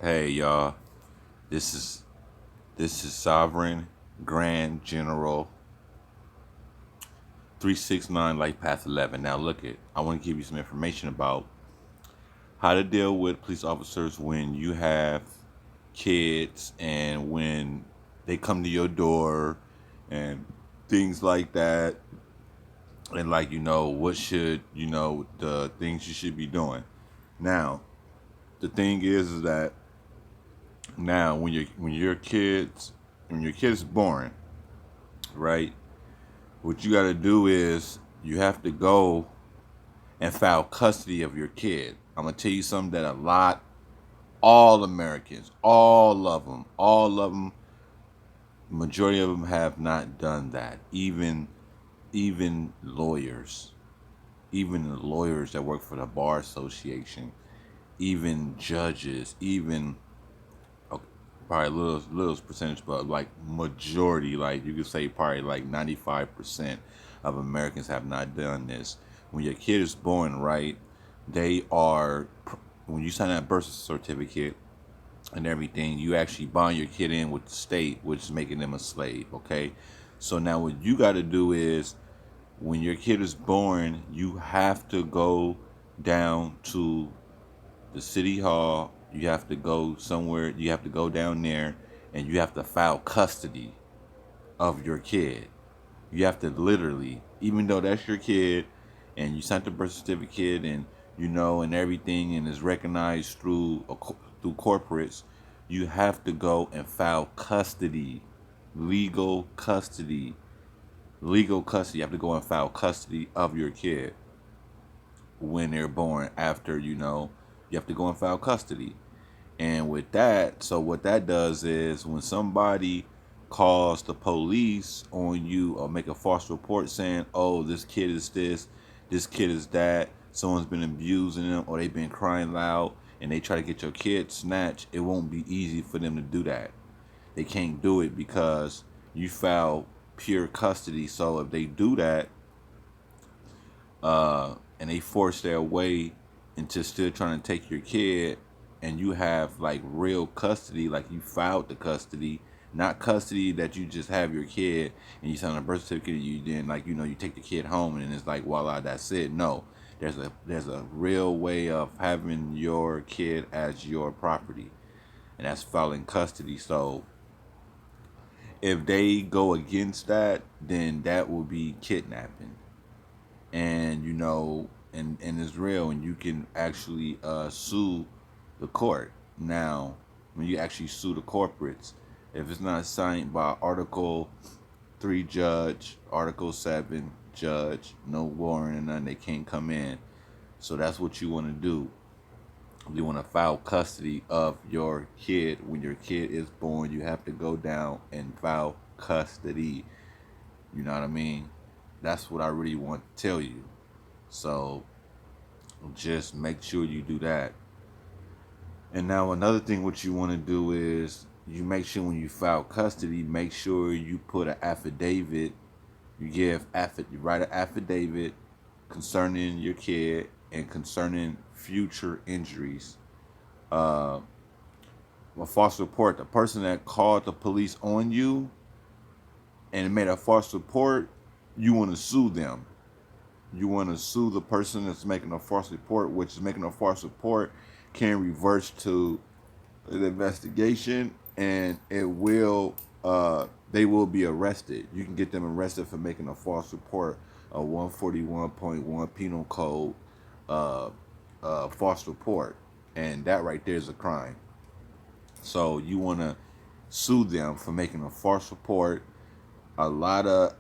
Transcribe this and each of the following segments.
Hey y'all, this is Sovereign Grand General 369 Life Path 11. Now look it, I want to give you some information about how to deal with police officers when you have kids and when they come to your door and things like that, and like what should the things you should be doing. Now the thing is that now when your kid is born, right? What you got to do is you have to go and file custody of your kid. I'm gonna tell you something that all Americans, all of them, majority of them have not done that. Even lawyers, even the lawyers that work for the bar association, even judges, even uh, probably little percentage, but like majority, like you could say probably like 95% of Americans have not done this. When your kid is born, right, they are when you sign that birth certificate and everything, you actually bond your kid in with the state, which is making them a slave. Okay, so now what you got to do is when your kid is born, you have to go down to the city hall. You have to go somewhere. You have to go down there, and you have to file custody of your kid. You have to literally, even though that's your kid, and you sent the birth certificate, and and everything, and is recognized through corporates. You have to go and file custody, legal custody, legal custody. You have to go and file custody of your kid when they're born. After you have to go and file custody. And with that, so what that does is when somebody calls the police on you or make a false report saying, oh, this kid is this kid is that, someone's been abusing them or they've been crying loud and they try to get your kid snatched, it won't be easy for them to do that. They can't do it because you file pure custody. So if they do that, and they force their way into still trying to take your kid, and you have like real custody, like you filed the custody, not custody that you just have your kid and you sign a birth certificate, you then like you take the kid home and it's like voila, that's it. No, there's a real way of having your kid as your property, and that's filing custody. So if they go against that, then that will be kidnapping. And and it's real, and you can actually sue the court. Now when you actually sue the corporates, if it's not signed by Article 3 judge, Article 7 judge, no warrant and none, they can't come in. So that's what you want to do. You want to file custody of your kid. When your kid is born, you have to go down and file custody. You know what I mean? That's what I really want to tell you. So just make sure you do that. And now another thing what you want to do is you make sure when you file custody, make sure you put an affidavit. You write an affidavit concerning your kid and concerning future injuries. Uh, a false report. The person that called the police on you and made a false report, you want to sue them. You want to sue the person that's making a false report, which is making a false report can reverse to an investigation, and they will be arrested. You can get them arrested for making a false report, a 141.1 penal code false report, and that right there is a crime. So you want to sue them for making a false report. A lot of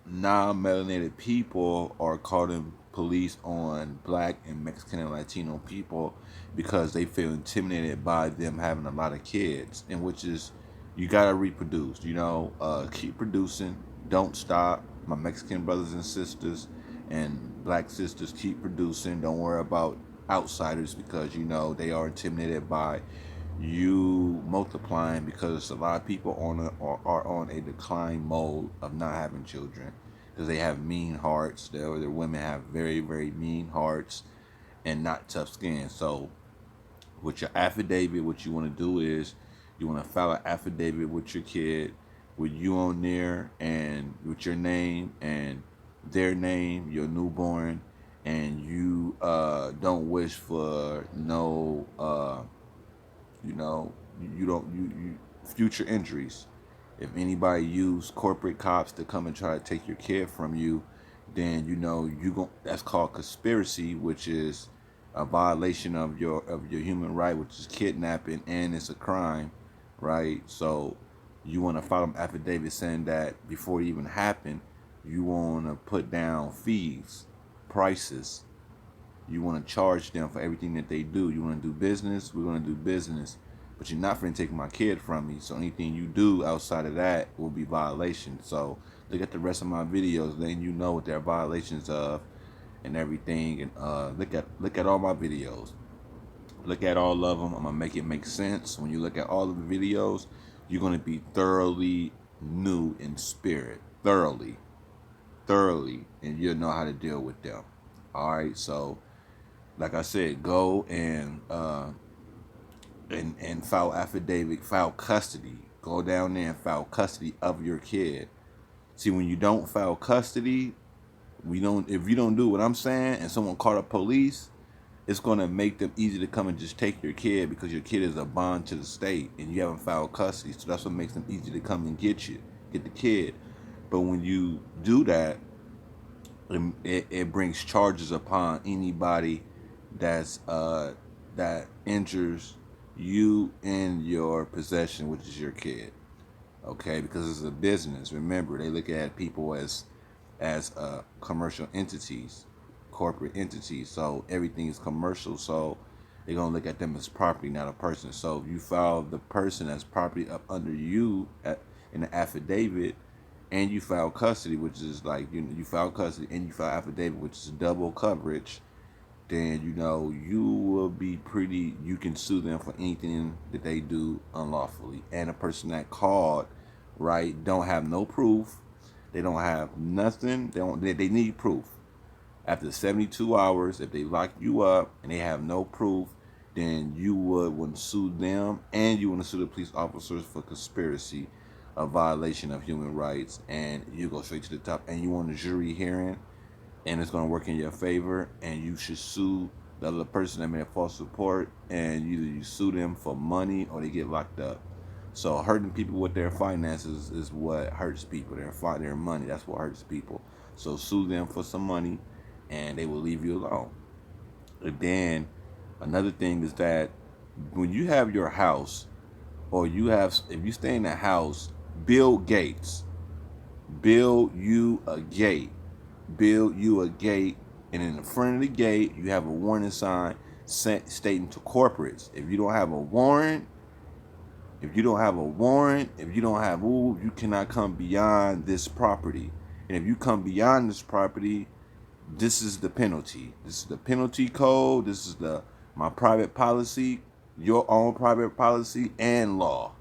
non-melanated people are calling police on black and Mexican and Latino people because they feel intimidated by them having a lot of kids, and which is you gotta reproduce. Keep producing, don't stop. My Mexican brothers and sisters and black sisters, keep producing. Don't worry about outsiders because they are intimidated by you multiplying, because a lot of people are on a decline mode of not having children because they have mean hearts. Their women have very, very mean hearts and not tough skin. So With your affidavit, what you want to do is you want to file an affidavit with your kid, with you on there, and with your name and their name, your newborn, and you don't wish for no you know, you don't you future injuries. If anybody use corporate cops to come and try to take your kid from you, then you gon' that's called conspiracy, which is a violation of your human right, which is kidnapping, and it's a crime, right? So you want to file an affidavit saying that before it even happened, you want to put down fees, prices, you want to charge them for everything that they do. You want to do business, we're going to do business. But you're not going to take my kid from me. So anything you do outside of that will be violation. So look at the rest of my videos, then you know what they're violations of and everything. And look at all my videos. Look at all of them. I'm going to make it make sense. When you look at all of the videos, you're going to be thoroughly new in spirit. Thoroughly. And you'll know how to deal with them. All right, so like I said, go and file affidavit, file custody. Go down there and file custody of your kid. See, when you don't file custody, if you don't do what I'm saying and someone called the police, it's gonna make them easy to come and just take your kid because your kid is a bond to the state and you haven't filed custody. So that's what makes them easy to come and get the kid. But when you do that, it brings charges upon anybody that injures you in your possession, which is your kid. Okay, because it's a business. Remember, they look at people as commercial entities, corporate entities. So everything is commercial. So they're gonna look at them as property, not a person. So if you file the person as property up under you in the affidavit, and you file custody, which is like you file custody and you file affidavit, which is double coverage, then you will be pretty. You can sue them for anything that they do unlawfully. And a person that called, right, don't have no proof. They don't have nothing. They need proof. After 72 hours, if they lock you up and they have no proof, then you would want to sue them, and you want to sue the police officers for conspiracy, a violation of human rights, and you go straight to the top. And you want a jury hearing, and it's going to work in your favor, and you should sue the other person that made a false report, and either you sue them for money or they get locked up. So hurting people with their finances is what hurts people. Their money, that's what hurts people. So sue them for some money, and they will leave you alone. And then another thing is that when you have your house, or if you stay in a house, build gates. Build you a gate. And in the front of the gate, you have a warning sign stating to corporates. If you don't have a warrant, you cannot come beyond this property. And if you come beyond this property, this is the penalty. This is the penalty code. This is my private policy, your own private policy, and law.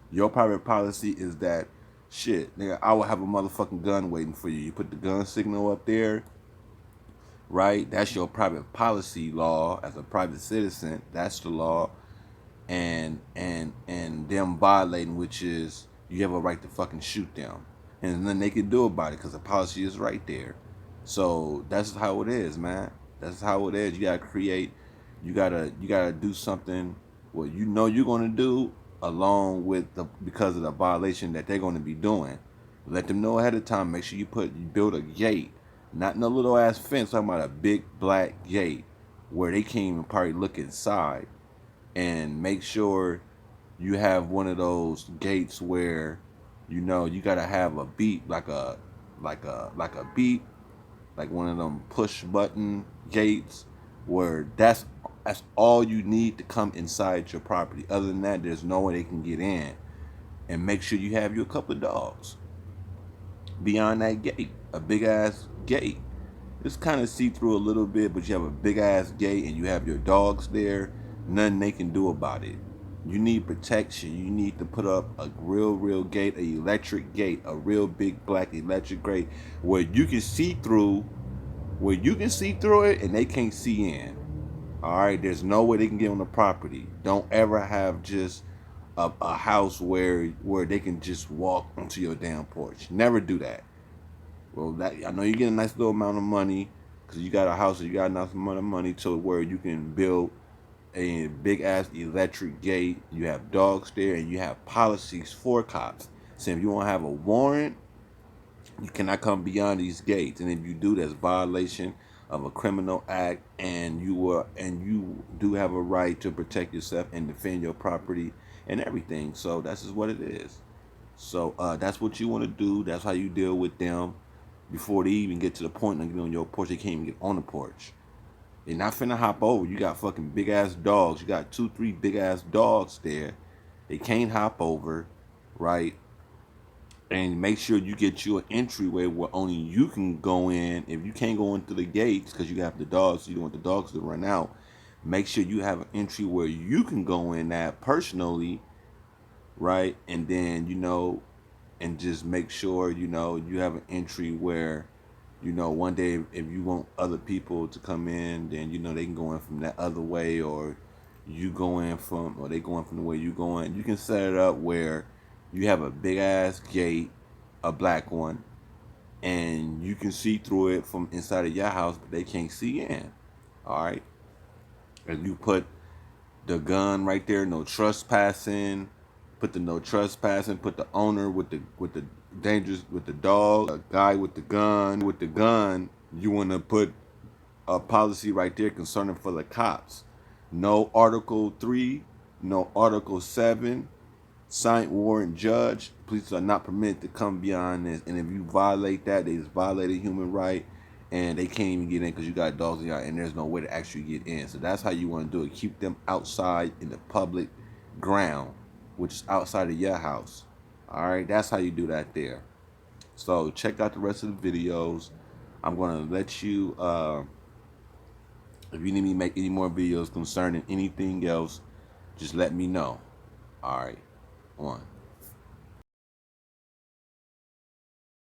Your private policy is that, shit, nigga, I will have a motherfucking gun waiting for you. You put the gun signal up there, right? That's your private policy law as a private citizen. That's the law. And them violating, which is you have a right to fucking shoot them. And there's nothing they can do about it because the policy is right there. So that's how it is, man. That's how it is. You gotta do something what you know you're gonna do, along with because of the violation that they're gonna be doing. Let them know ahead of time. Make sure you build a gate, not no little ass fence. Talking about a big black gate where they can't even probably look inside. And make sure you have one of those gates where you gotta have a beep, like a beep, like one of them push button gates, where that's all you need to come inside your property. Other than that, there's no way they can get in. And make sure you have you a couple of dogs beyond that gate, a big ass gate. It's kind of see through a little bit, but you have a big ass gate and you have your dogs there. Nothing they can do about it. You need protection. You need to put up a real gate, an electric gate, a real big black electric gate where you can see through, it and they can't see in. All right, there's no way they can get on the property. Don't ever have just a house where they can just walk onto your damn porch. Never do that. Well, that I know you get a nice little amount of money because you got a house, you got enough amount of money to where you can build a big ass electric gate. You have dogs there, and you have policies for cops. So if you want to have a warrant, you cannot come beyond these gates, and if you do, that's violation of a criminal act, and you do have a right to protect yourself and defend your property and everything. So that's just what it is. So that's what you want to do. That's how you deal with them before they even get to the point of getting on your porch. They can't even get on the porch. They're not finna hop over. You got fucking big ass dogs. You got 2, 3 big ass dogs there. They can't hop over, right? And make sure you get you an entryway where only you can go in. If you can't go into the gates because you have the dogs, so you don't want the dogs to run out. Make sure you have an entry where you can go in that personally, right? And then and just make sure you have an entry where one day if you want other people to come in, then they can go in from that other way, or you go in from, or they go in from the way you go in. You can set it up where you have a big ass gate, a black one, and you can see through it from inside of your house, but they can't see in. All right, and you put the gun right there, no trespassing. Put the no trespassing. Put the owner with the dangerous with the dog, a guy with the gun. With the gun, you want to put a policy right there concerning for the cops. No Article 3, no Article 7. Signed warrant judge. Police are not permitted to come beyond this, and if you violate that, they just violated human right, and they can't even get in because you got dogs in your yard, and there's no way to actually get in. So that's how you want to do it. Keep them outside in the public ground, which is outside of your house. All right, that's how you do that there. So check out the rest of the videos. I'm gonna let you. If you need me to make any more videos concerning anything else, just let me know. All right, 1.